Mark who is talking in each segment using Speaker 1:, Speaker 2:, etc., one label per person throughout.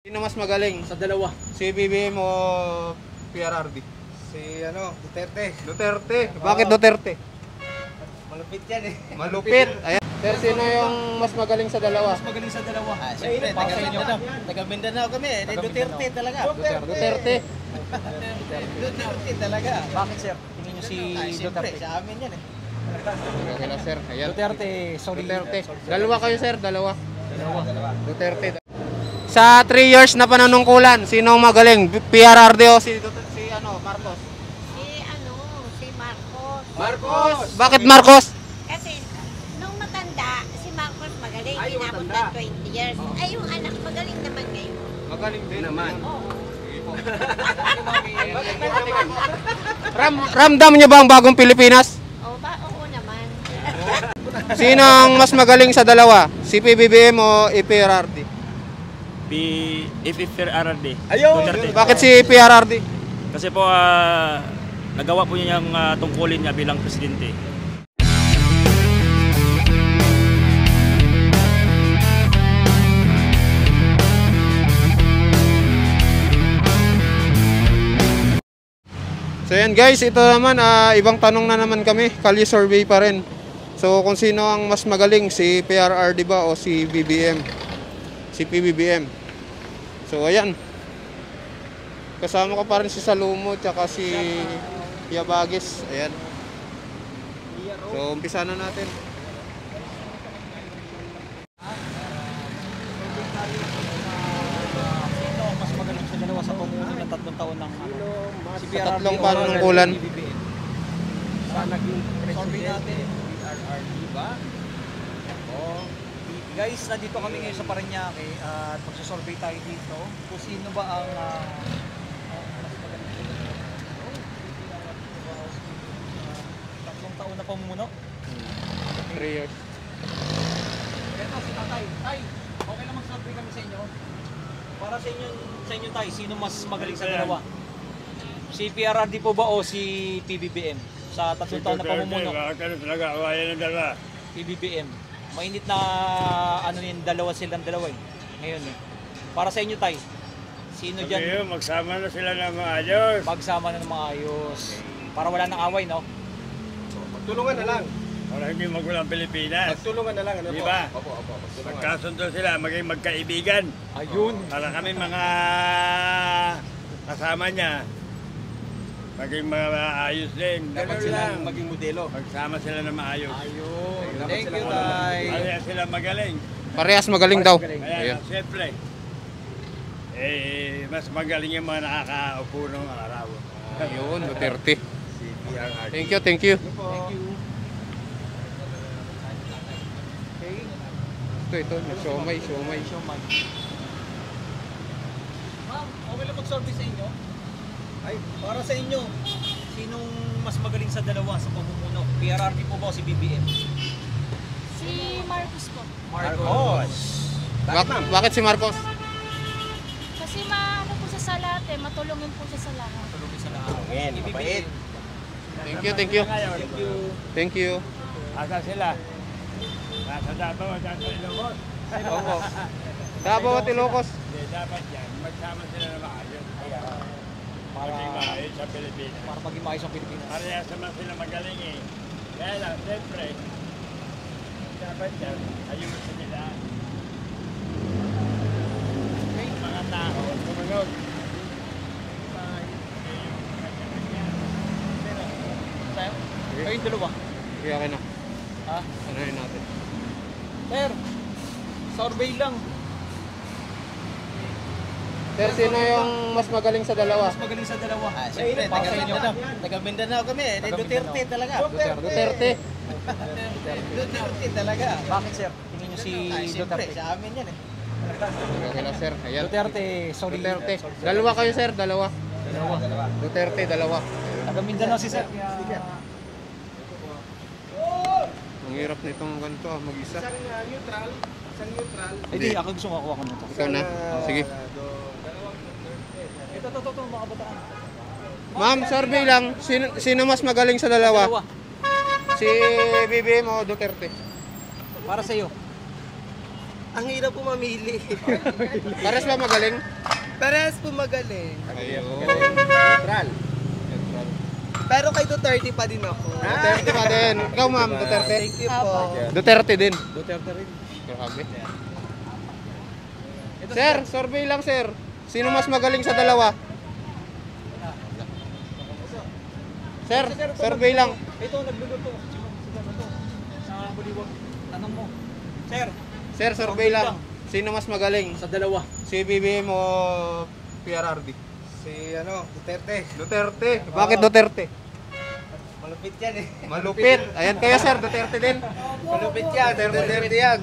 Speaker 1: Sino mas magaling?
Speaker 2: Sa dalawa.
Speaker 1: Si BBM o PRRD?
Speaker 3: Si Duterte.
Speaker 1: Duterte. Bakit Duterte?
Speaker 3: Malupit yan eh.
Speaker 1: Malupit. Ayan. Sir, sino yung mas magaling sa dalawa?
Speaker 2: Mas magaling sa dalawa.
Speaker 3: Siyempre, taga Mindanao kami eh. Duterte talaga.
Speaker 1: Duterte.
Speaker 3: Duterte talaga.
Speaker 2: Bakit sir? Tingin nyo si
Speaker 3: Siyempre,
Speaker 2: Duterte?
Speaker 3: sa amin yan eh.
Speaker 1: Okay lang, sir. Ayan.
Speaker 2: Duterte, sorry.
Speaker 1: Duterte. Dalawa kayo, sir. Dalawa.
Speaker 2: Dalawa.
Speaker 1: Duterte. Sa 3 years na panunungkulan, sino ang magaling? PRRD o si Marcos?
Speaker 4: Si Marcos.
Speaker 1: Marcos! Bakit Marcos?
Speaker 4: Kasi nung matanda, si Marcos magaling.
Speaker 1: Ay, yung
Speaker 4: Inabot
Speaker 1: matanda.
Speaker 4: ng 20 years. Ay, yung anak magaling naman ngayon.
Speaker 1: Magaling din naman.
Speaker 4: Oo.
Speaker 1: Ramdam niyo ba ang bagong Pilipinas?
Speaker 4: Oo naman.
Speaker 1: Sino ang mas magaling sa dalawa? Si PBBM o PRRD?
Speaker 5: PRRD.
Speaker 3: Ayun!
Speaker 5: Duterte.
Speaker 1: Bakit si PRRD?
Speaker 5: Kasi po nagawa po niya yung tungkulin niya bilang presidente.
Speaker 1: So yan guys, ito naman ibang tanong na naman kami, kalye survey pa rin. So kung sino ang mas magaling, si PRRD ba o si BBM? Si PBBM. So ayan. Kasama ko pa rin si Salumo tsaka si Yabagis. Ayan. So umpisa na natin.
Speaker 2: Sino ang mas magaling sa dalawa sa pamumuno ng 3 taon ng si
Speaker 1: Sa
Speaker 2: PRRD
Speaker 1: tatlong
Speaker 2: o
Speaker 1: panunungkulan.
Speaker 2: BBM?
Speaker 3: Sa naging
Speaker 2: Survey natin.
Speaker 3: PRRD ba?
Speaker 2: Oh, guys, nandito kami ngayon sa Parañaque at magsasurvey tayo dito kung sino ba ang mas magaling sa dalawa. 3 taon na pamumuno.
Speaker 1: 3 years.
Speaker 2: Ito si Tatay. Tay, okay lang mag-survey kami sa inyo. Para sa inyo tay, sino mas magaling sa dalawa? Si PRRD po ba o si PBBM? Sa 3 taon na pamumuno.
Speaker 5: Talaga, awayan ng dalawa.
Speaker 2: PBBM. Mainit na dalawa silang dalawa eh. Ngayon eh. Para sa inyo tay, sino dyan
Speaker 5: Magsama na sila ng maayos.
Speaker 2: magsama na ng maayos? Para wala nang away, no?
Speaker 3: Magtulungan na lang.
Speaker 5: Para hindi magulang Pilipinas.
Speaker 3: Magtulungan na lang. Ano
Speaker 5: Di
Speaker 3: po?
Speaker 5: ba?
Speaker 3: Opo.
Speaker 5: Magkasundo sila, maging magkaibigan.
Speaker 2: Ayun.
Speaker 5: Para kami mga kasama niya, maging maayos din.
Speaker 3: Dapat
Speaker 5: Ganun
Speaker 3: sila
Speaker 5: lang.
Speaker 3: maging modelo.
Speaker 5: Magsama sila na maayos.
Speaker 2: Ayun.
Speaker 3: Dapat
Speaker 2: Thank
Speaker 3: sila
Speaker 2: you,
Speaker 3: marunong.
Speaker 2: tay.
Speaker 5: Kaya sila magaling.
Speaker 1: Parehas magaling daw.
Speaker 2: Magaling.
Speaker 5: Kaya
Speaker 1: Ayun.
Speaker 5: siyempre, mas magaling yung mga nakakaupo ng araw.
Speaker 1: Ayun, Duterte.
Speaker 3: Si PRRD.
Speaker 1: Thank you, thank you.
Speaker 2: Thank you. Okay.
Speaker 1: Ito, siomay.
Speaker 2: Ma'am, okay lang mag-survey sa inyo? Ay, para sa inyo, sinong mas magaling sa dalawa sa pamumuno? PRRD po ba o si BBM?
Speaker 6: Si Marcos po.
Speaker 2: Marcos.
Speaker 1: Bakit si Marcos?
Speaker 6: Kasi maano po siya sa lahat eh, matulungin po siya sa lahat.
Speaker 2: Tulungin sa lahat.
Speaker 3: Tulungin, mabait.
Speaker 1: Thank you, thank you.
Speaker 2: Thank you.
Speaker 1: Thank you.
Speaker 5: Asa sila? Nasa Davao, nasa Ilocos.
Speaker 1: Opo. Davao at Ilocos.
Speaker 5: Hindi, dapat yan. Magsama sila na maayos. Maging maayos sa Pilipinas.
Speaker 2: Para maging maayos ang Pilipinas.
Speaker 5: Parehas naman sila magaling eh. Kaya lang, siyempre, dapat yan, ayusin nila. Mga tao, sumunod.
Speaker 2: Tayo? Kayong dalawa.
Speaker 1: Kaya akin na.
Speaker 2: Ha?
Speaker 1: Ano yun natin?
Speaker 2: Sir, survey lang.
Speaker 1: Sir, sino yung mas magaling sa dalawa?
Speaker 2: Mas magaling sa dalawa.
Speaker 3: Siyempre,
Speaker 2: Para sa inyo.
Speaker 3: taga Mindanao kami eh.
Speaker 2: Taga
Speaker 3: Duterte
Speaker 2: Mindanao.
Speaker 3: talaga.
Speaker 1: Duterte.
Speaker 3: Duterte talaga.
Speaker 2: Bakit sir? Tingin nyo si
Speaker 3: Siyempre,
Speaker 2: Duterte.
Speaker 3: sa amin yan eh.
Speaker 1: Okay lang, sir. Ayan.
Speaker 2: Duterte, sorry.
Speaker 1: Duterte. Dalawa kayo, sir. Dalawa. Duterte, dalawa.
Speaker 2: Taga Mindanao si sir.
Speaker 1: Ang hirap nitong ganito, mag-isa.
Speaker 3: Neutral. Isang neutral.
Speaker 2: Eh di, ako gusto makuha ko nito.
Speaker 1: Ikaw na. Sige.
Speaker 2: Ito, mga kabataan.
Speaker 1: Ma'am, survey lang. Sino mas magaling sa dalawa?
Speaker 2: Dalawa.
Speaker 1: Si BBM o Duterte?
Speaker 2: Para sa iyo.
Speaker 3: Ang hirap po mamili.
Speaker 1: Pares ba magaling?
Speaker 3: Parehas po magaling.
Speaker 1: Ayun.
Speaker 3: Neutral. Pero kay Duterte pa din ako.
Speaker 1: Duterte pa din. Ikaw ma'am, Duterte?
Speaker 3: Thank you po.
Speaker 1: Duterte din.
Speaker 2: Duterte rin.
Speaker 1: Grabe. Sir, survey lang sir. Sino mas magaling sa dalawa? Sir, survey lang.
Speaker 2: Ito, nagluluto. Sa Baliwag. Tanong mo. Sir,
Speaker 1: Sir, survey lang. Sino mas magaling?
Speaker 2: sa dalawa.
Speaker 1: Si BBM o PRRD?
Speaker 3: Si Duterte.
Speaker 1: Duterte. Bakit Duterte?
Speaker 3: Malupit yan eh.
Speaker 1: Malupit. Ayan kayo sir, Duterte din.
Speaker 3: Malupit yan. Duterte yan.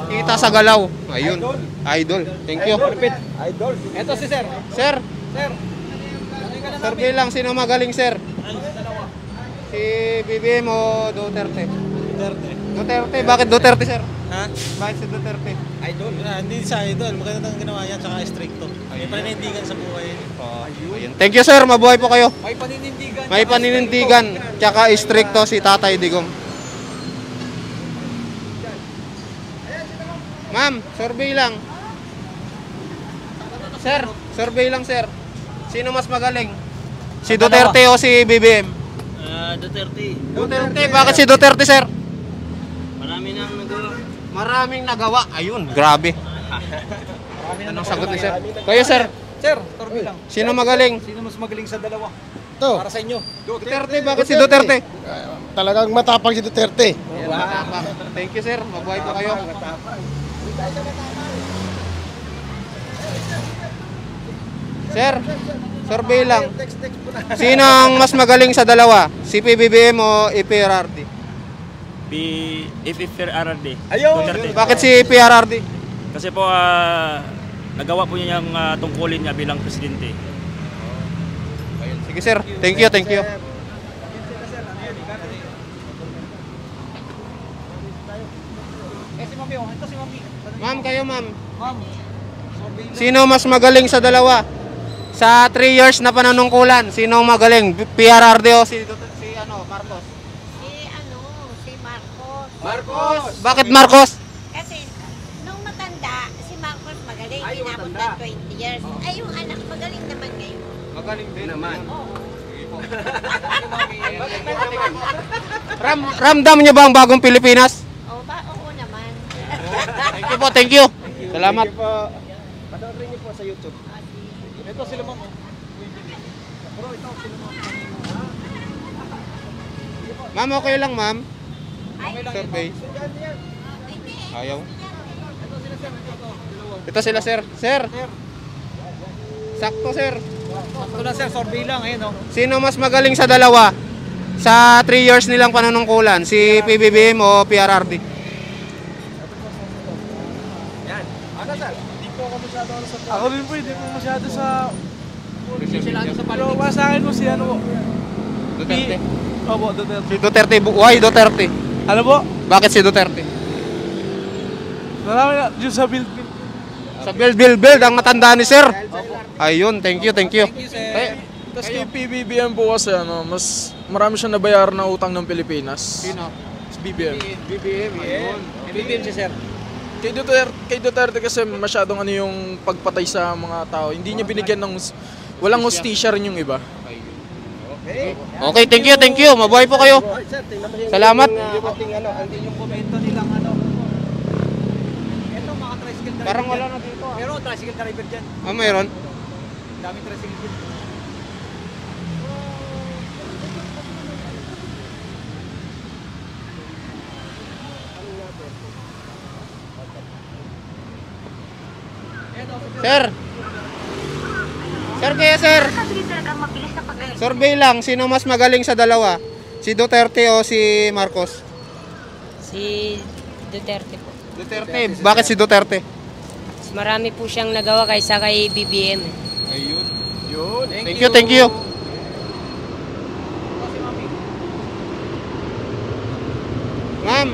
Speaker 1: Kita sa galaw. Ayun. Idol. Thank you.
Speaker 2: Idol. Ito si Sir.
Speaker 1: Sir,
Speaker 2: Sir.
Speaker 1: survey lang. Sino magaling sir? Si BBM o Duterte?
Speaker 2: Duterte.
Speaker 1: Duterte. Bakit Duterte sir?
Speaker 3: Ha?
Speaker 1: Bakit si Duterte?
Speaker 3: Idol?
Speaker 7: Hindi sa idol, maganda ang ginawa niya, tsaka stricto. May paninindigan sa buhay.
Speaker 1: Ayun. Thank you sir. Mabuhay po kayo.
Speaker 2: May paninindigan.
Speaker 1: May paninindigan. Tsaka stricto si Tatay Digong. Ma'am, survey lang. Sir, survey lang sir. Sino mas magaling? Si Duterte o si BBM?
Speaker 7: Duterte,
Speaker 1: Duterte. Bakit si Duterte sir?
Speaker 7: marami nang nagawa.
Speaker 1: Maraming nagawa. Ayun, grabe. Anong sagot ni sir? Kayo sir,
Speaker 2: Sir, survey lang.
Speaker 1: sino magaling?
Speaker 2: Sino mas magaling sa dalawa?
Speaker 8: Ito,
Speaker 2: Para sa inyo.
Speaker 1: Duterte. Bakit si Duterte?
Speaker 8: talagang matapang si Duterte.
Speaker 1: Thank you sir. Mabuhay po kayo. Sir, survey lang. Sino ang mas magaling sa dalawa? Si PBBM o PRRD?
Speaker 5: PRRD.
Speaker 2: Ayun!
Speaker 1: Bakit si PRRD?
Speaker 5: Kasi po, nagawa po niya yung tungkulin niya bilang presidente.
Speaker 1: Sige sir, thank you, thank you.
Speaker 2: Eh, si Mami, oh. Ito si Mami.
Speaker 1: Ma'am, kayo ma'am.
Speaker 2: Ma'am, survey lang.
Speaker 1: Sino mas magaling sa dalawa? Sa 3 years na pananungkulan, sino ang magaling? PRRD o si Marcos?
Speaker 4: Si Marcos.
Speaker 1: Marcos! Bakit Marcos?
Speaker 4: Kasi nung matanda, si Marcos magaling. Inabot na 20 years. Ay, yung anak magaling naman ngayon.
Speaker 1: Magaling din naman.
Speaker 4: Oo.
Speaker 1: Ramdam niyo ba ang bagong Pilipinas?
Speaker 4: Oo naman.
Speaker 1: Thank you po, thank you. Salamat.
Speaker 3: Panoorin niyo po sa YouTube.
Speaker 2: Ito sila Ma'am. oh.
Speaker 1: Ma'am, okay lang ma'am.
Speaker 4: Ay,
Speaker 1: Survey.
Speaker 4: hindi.
Speaker 1: Ayaw. Ito sila sir. Sir. Sakto sir.
Speaker 2: Ito lang sir, survey lang. Ayun oh.
Speaker 1: Sino mas magaling sa dalawa? Sa 3 years nilang panunungkulan, si PBBM o PRRD?
Speaker 7: Ako din po, hindi po masyado sa...
Speaker 1: Duterte.
Speaker 7: Pero para sa akin po si ano po. Opo, Duterte.
Speaker 1: Si Duterte. Why Duterte?
Speaker 7: Ano po?
Speaker 1: Bakit si Duterte?
Speaker 7: Marami na, yun sa build.
Speaker 1: Sa build ang matanda ni sir. Ayun, thank you, thank you. Eh,
Speaker 9: Tapos kay PBBM po kasi mas marami siya nabayaran na utang ng Pilipinas.
Speaker 1: Sino?
Speaker 9: Si BBM.
Speaker 1: BBM, ayun.
Speaker 2: BBM si Sir.
Speaker 9: Kay Duterte kasi masyadong yung pagpatay sa mga tao. Hindi niya binigyan ng walang hostisya rin yung iba.
Speaker 1: Okay, thank you, thank you. Mabuhay po kayo. Salamat.
Speaker 2: Andin yung komento nilang ano. Ito mga tricycle driver.
Speaker 1: Parang wala
Speaker 2: dyan.
Speaker 1: na dito.
Speaker 2: Pero tricycle driver dyan.
Speaker 1: Ah, mayroon?
Speaker 2: Daming tricycle dyan.
Speaker 1: Sir. Sir, kaya sir. Survey lang, sino mas magaling sa dalawa? Si Duterte o si Marcos?
Speaker 10: Si Duterte po.
Speaker 1: Duterte. Bakit si Duterte?
Speaker 10: Mas marami po siyang nagawa kaysa kay BBM.
Speaker 1: Ayun. Thank you, thank you. Ma'am,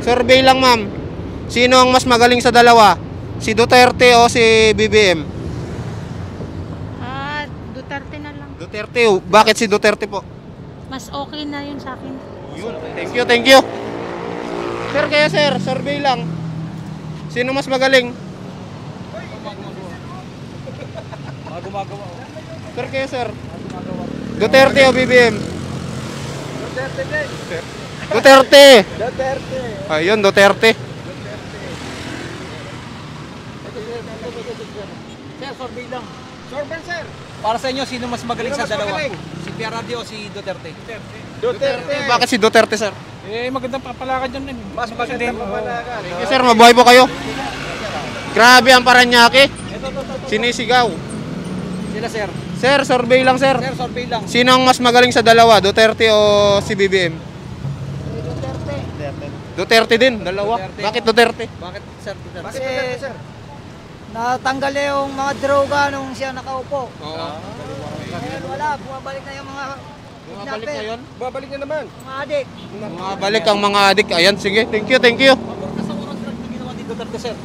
Speaker 1: survey lang ma'am. Sino ang mas magaling sa dalawa? Si Duterte o si BBM?
Speaker 6: Duterte na lang.
Speaker 1: Duterte. Bakit si Duterte po?
Speaker 6: Mas okay na yun sa akin.
Speaker 1: Thank you, thank you. Sir, kaya sir, survey lang. Sino mas magaling?
Speaker 2: Mga gumagawa.
Speaker 1: Sir, kaya sir. Duterte o BBM?
Speaker 3: Duterte din.
Speaker 1: Duterte!
Speaker 3: Duterte.
Speaker 1: Ayun, Duterte.
Speaker 2: Sir, survey lang.
Speaker 3: Sorben, sir.
Speaker 2: Para sa inyo, sino mas magaling
Speaker 3: Sino
Speaker 2: sa
Speaker 3: mas
Speaker 2: dalawa?
Speaker 3: magaling?
Speaker 2: Si PRRD o si Duterte?
Speaker 3: Duterte.
Speaker 1: Bakit si Duterte, sir?
Speaker 7: Eh, magandang papalakan dyan din.
Speaker 3: Mas magandang pamalakan.
Speaker 1: Sige, sir, mabuhay po kayo. Grabe ang Paranaque. Sinisigaw.
Speaker 2: Sila, sir.
Speaker 1: Sir, survey lang, sir.
Speaker 2: Sir, survey lang.
Speaker 1: Sino ang mas magaling sa dalawa, Duterte o si BBM? Duterte din, dalawa.
Speaker 2: Duterte.
Speaker 1: Bakit Duterte?
Speaker 2: Bakit, sir, Duterte?
Speaker 3: Bakit Duterte, sir?
Speaker 11: Natanggal na yung mga droga nung siya nakaupo.
Speaker 1: Oo.
Speaker 11: Ngayon wala, bumabalik na yung mga
Speaker 1: Bumabalik na yun.
Speaker 3: Babalik na naman.
Speaker 11: mga adik.
Speaker 1: Bumabalik ang mga adik. Ayan, sige. Thank you, thank you.
Speaker 2: Pabor ka sa oras na ginawa ni Duterte, sir.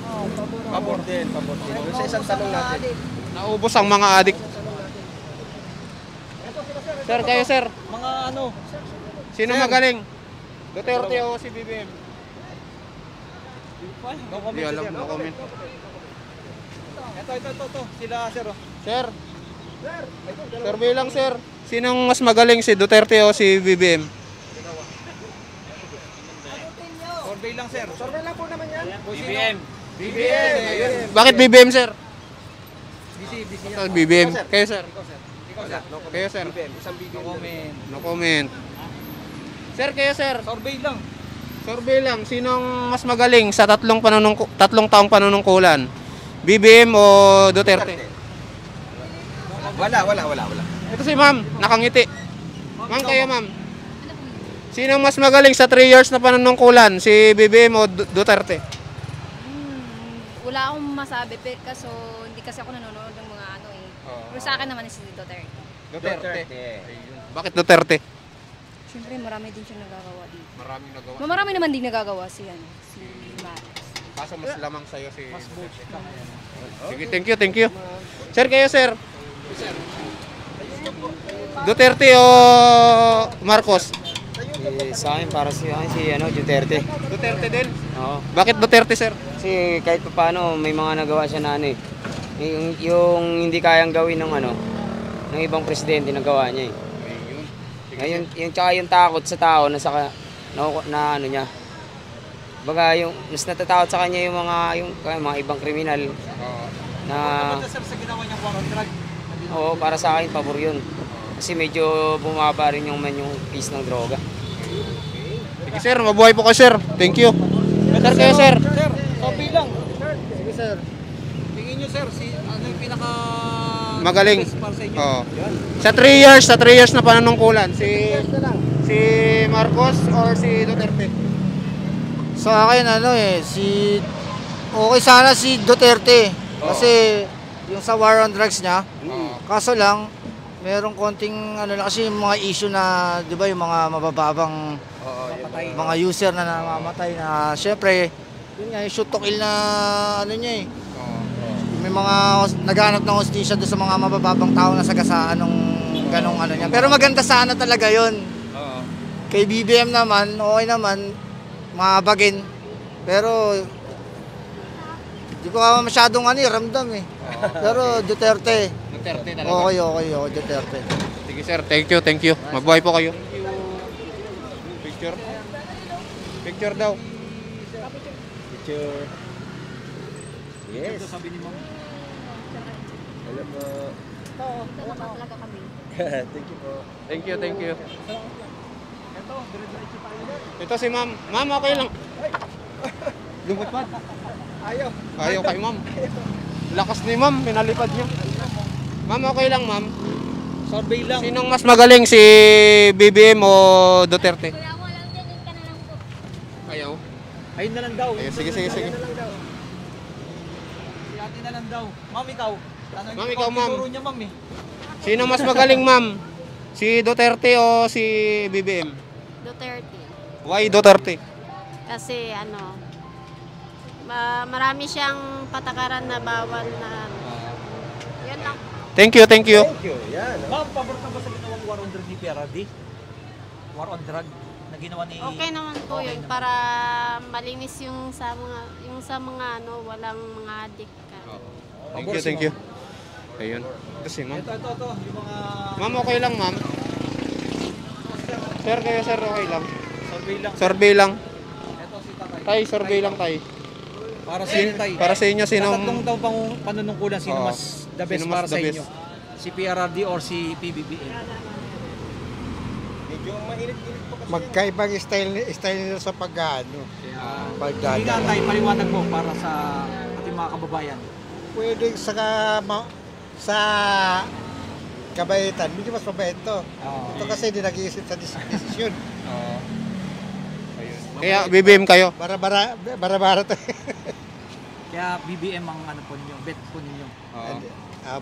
Speaker 3: Pabor din, pabor din. Doon sa isang tanong natin.
Speaker 1: Naubos ang mga adik. Sir, kayo sir.
Speaker 2: Mga ano,
Speaker 1: Sino magaling? Duterte o si BBM?
Speaker 2: no comment,
Speaker 1: Hindi alam,
Speaker 2: sir.
Speaker 1: no comment.
Speaker 2: Ito. Sila, sir. Oh.
Speaker 1: Sir. Survey lang, sir. Sinong mas magaling, si Duterte o si BBM?
Speaker 2: Survey lang, sir.
Speaker 3: Sorben lang po naman yan.
Speaker 2: BBM.
Speaker 3: BBM.
Speaker 1: Bakit BBM, sir?
Speaker 2: Busy
Speaker 1: BBM. Kayo, sir.
Speaker 2: Ikaw, sir.
Speaker 1: Kayo, sir.
Speaker 3: Isang BBM.
Speaker 2: No comment.
Speaker 1: No comment. Sir, kayo, sir.
Speaker 2: Survey lang.
Speaker 1: Survey lang. Sinong mas magaling sa tatlong taong panunungkulan? BBM o Duterte?
Speaker 3: Wala.
Speaker 1: Ito si ma'am, nakangiti. Ma'am, kayo ma'am. Sinong mas magaling sa 3 years na panunungkulan? Si BBM o Duterte?
Speaker 6: Wala akong masabi, kaso hindi kasi ako nanonood ng mga ano eh. Pero sa akin naman si Duterte.
Speaker 1: Duterte. Bakit Duterte?
Speaker 6: Siyempre marami din siya nagagawa dito.
Speaker 1: Maraming nagawa.
Speaker 6: Marami naman din nagagawa si Marcos.
Speaker 1: Kaso mas lamang sa'yo si... Sige, thank you. Sir, kayo sir. Duterte o Marcos?
Speaker 11: Sa akin, para si Duterte.
Speaker 1: Duterte din?
Speaker 11: Oo.
Speaker 1: Bakit Duterte, sir?
Speaker 11: Kasi kahit pa paano, may mga nagawa siya na ano eh. Yung hindi kayang gawin ng ng ibang presidente, nagawa niya eh. Ngayon, yung takot sa tao na ano niya. Baga yung mas natatakot sa kanya yung mga ibang kriminal na
Speaker 2: Sir, sa ginawa niyang war on drug.
Speaker 11: oo, para sa akin pabor yun. Kasi medyo bumaba rin yung case ng droga.
Speaker 1: Sige sir, mabuhay po kayo sir. Thank you. Sir, kayo sir.
Speaker 2: Sir, survey lang.
Speaker 1: Sige sir.
Speaker 2: Tingin niyo, sir, ano yung pinaka...
Speaker 1: Magaling.
Speaker 2: Para sa inyo?
Speaker 1: Oo. Sa 3 years na panunungkulan, si Marcos or si Duterte?
Speaker 11: Sa akin okay sana si Duterte kasi yung sa war on drugs niya. Kaso lang merong konting kasi yung mga issue na 'di ba yung mga mabababang mga user na namamatay na syempre yun nga yung shoot to kill na niya eh. May mga naghahanap ng hostisya doon sa mga mabababang tao na sagasaan ng ganong niya. Pero maganda sana talaga yun. Kay BBM naman, okay naman, mabagin. Pero, di ko masyadong ramdam eh. Pero Duterte.
Speaker 1: Duterte talaga.
Speaker 11: Okay, Duterte.
Speaker 1: Sige sir, thank you. Mabuhay po kayo. Picture daw.
Speaker 3: Yes.
Speaker 2: Sabi ni ma'am.
Speaker 3: Alam mo.
Speaker 6: Talaga kami.
Speaker 3: Thank you po.
Speaker 1: Thank you. Ito si ma'am. Ma'am, okay lang. Lumipad. Ayaw kay ma'am. Lakas ni ma'am, pinalipad niya. Ma'am, okay lang ma'am.
Speaker 2: Survey lang.
Speaker 1: Sinong mas magaling, si BBM o Duterte? Ayaw.
Speaker 2: Ayun na lang daw.
Speaker 1: Ayun, sige.
Speaker 2: Si ate na lang daw. Ma'am, ikaw.
Speaker 1: Ma'am, ikaw, ma'am.
Speaker 2: Tinuro niya, ma'am eh.
Speaker 1: Sino mas magaling ma'am? Si Duterte o si BBM?
Speaker 6: Duterte.
Speaker 1: Why Duterte?
Speaker 6: Kasi marami siyang patakaran na bawal na yun lang.
Speaker 1: Thank you.
Speaker 3: Thank you. Yan.
Speaker 2: Ma'am, pabor ka ba sa ginawang war on drug ni PRRD? War on drug na na ginawa ni...
Speaker 12: Okay naman po
Speaker 2: Okay
Speaker 12: yun
Speaker 2: naman.
Speaker 12: para malinis yung sa mga ano, walang mga adik ka.
Speaker 1: Thank you. Ayun. Ito si ma'am.
Speaker 2: Ito, yung mga...
Speaker 1: Ma'am, okay lang ma'am. Sir, kayo sir, okay lang.
Speaker 2: Survey lang.
Speaker 1: Survey lang.
Speaker 2: Ito si Tatay.
Speaker 1: Tay, survey lang tay.
Speaker 2: Para sa inyo, Tay.
Speaker 1: Para sa inyo,
Speaker 2: Sa
Speaker 1: sino...
Speaker 2: tatlong taong panunungkulan, sino
Speaker 1: Oo.
Speaker 2: mas the best
Speaker 1: Sino mas
Speaker 2: para
Speaker 1: the
Speaker 2: sa
Speaker 1: best?
Speaker 2: inyo? Si PRRD or si PBBM?
Speaker 3: Medyo mainit-init po kasi.
Speaker 8: Magkaibang style nila sa pag-ano.
Speaker 2: Sige nga,
Speaker 8: Pagdadala.
Speaker 2: Tay, paliwanag mo para sa ating mga kababayan.
Speaker 8: Pwede sa kabaitan, medyo mas mabait to. Ito kasi hindi nag-iisip sa desisyon.
Speaker 1: Kaya BBM kayo.
Speaker 8: Bara-bara to.
Speaker 2: Kaya BBM ang ano po ninyo, bet po ninyo.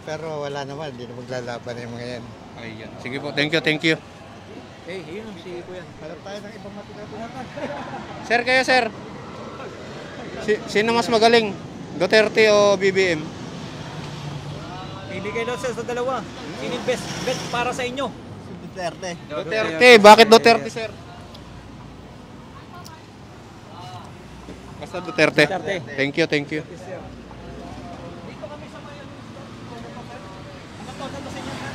Speaker 8: Pero wala naman, hindi na maglalaban yung mga yan.
Speaker 1: Ayun. Sige po, thank you.
Speaker 2: Yun si Kuya.
Speaker 8: Hanap tayo ng ibang matinabunan.
Speaker 1: Sir, kayo sir. Sino mas magaling? Duterte o BBM?
Speaker 2: Pili kayo sa dalawa. Sino yung best bet para sa inyo?
Speaker 3: Duterte.
Speaker 1: Duterte. Bakit Duterte, sir? Basta Duterte. Thank you.
Speaker 2: Dito kami sa may ano to sa inyo ha?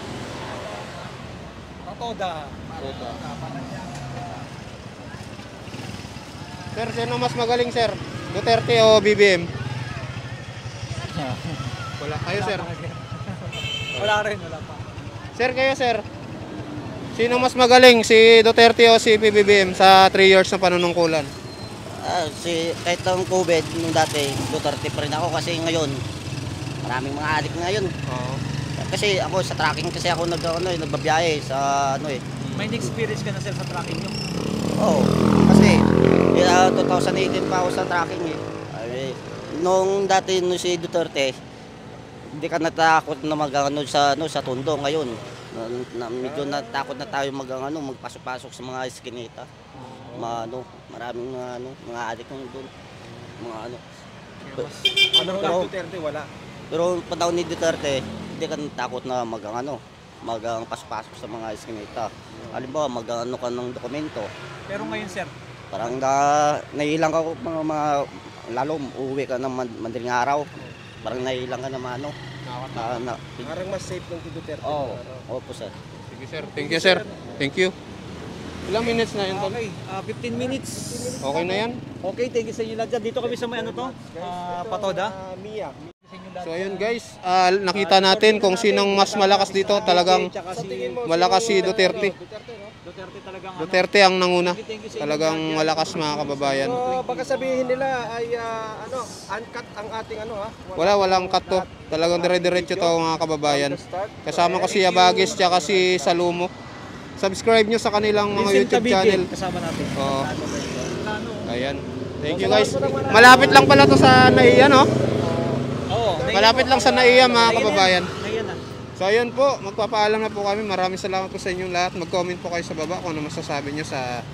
Speaker 2: Ratoda.
Speaker 1: Sir, sino mas magaling, sir? Duterte o BBM? Wala. Kayo, sir?
Speaker 2: Wala pa.
Speaker 1: Sir, kayo, sir? Sino mas magaling? Si Duterte o si PBBM sa 3 years na panunungkulan?
Speaker 11: Kahit ang COVID nung dati, Duterte pa rin ako kasi ngayon, maraming mga adik ngayon.
Speaker 1: Oo.
Speaker 11: Kasi ako sa tracking kasi ako nagbabiyahe sa
Speaker 2: May experience ka na sir sa tracking nyo?
Speaker 11: Oo. Kasi 2018 pa ako sa tracking eh. Nung dati si Duterte, hindi ka natakot na sa Tondo ngayon. Medyo natakot na tayo magpasok-pasok sa mga eskinita. Maraming mga adik doon. Pero
Speaker 3: Duterte, wala.
Speaker 11: Pero panahon ni Duterte, hindi ka natakot na pasok-pasok sa mga eskinita. Halimbawa, mag-ano ka ng dokumento.
Speaker 2: Pero ngayon sir,
Speaker 11: Parang nailang ako mga lalo uuwi ka ng madaling araw. Parang nailang ka na
Speaker 3: Parang mas safe ng Duterte.
Speaker 11: Oo. Opo sir.
Speaker 1: Sige sir. Thank you sir. Thank you. Ilang minutes na yun, Tol?
Speaker 2: okay, 15 minutes.
Speaker 1: Okay na yan?
Speaker 2: Okay, thank you sa inyo lahat dyan. Dito kami sa may Patoda.
Speaker 3: Mia.
Speaker 1: So ayun guys, nakita natin kung sinong mas malakas dito. Talagang malakas si Duterte.
Speaker 2: Duterte talagang
Speaker 1: Duterte ang nanguna. Talagang malakas mga kababayan.
Speaker 3: So baka sabihin nila ay uncut ang ating
Speaker 1: Walang cut to. Talagang dire-diretso to mga kababayan. Kasama ko si Abagis tsaka si Salumo. Subscribe nyo sa kanilang mga YouTube channel.
Speaker 2: Kasama natin.
Speaker 1: Oo. Ayan. Thank you guys. Malapit lang pala to sa Naiya, no?
Speaker 2: Oo.
Speaker 1: Malapit lang sa Naiya mga kababayan.
Speaker 2: Naiya na.
Speaker 1: So ayun po, magpapaalam na po kami. Maraming salamat po sa inyong lahat. Mag-comment po kayo sa baba kung ano masasabi nyo sa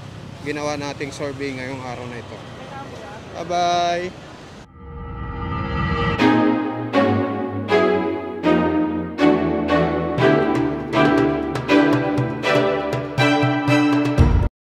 Speaker 1: ginawa nating survey ngayong araw na ito. Bye-bye!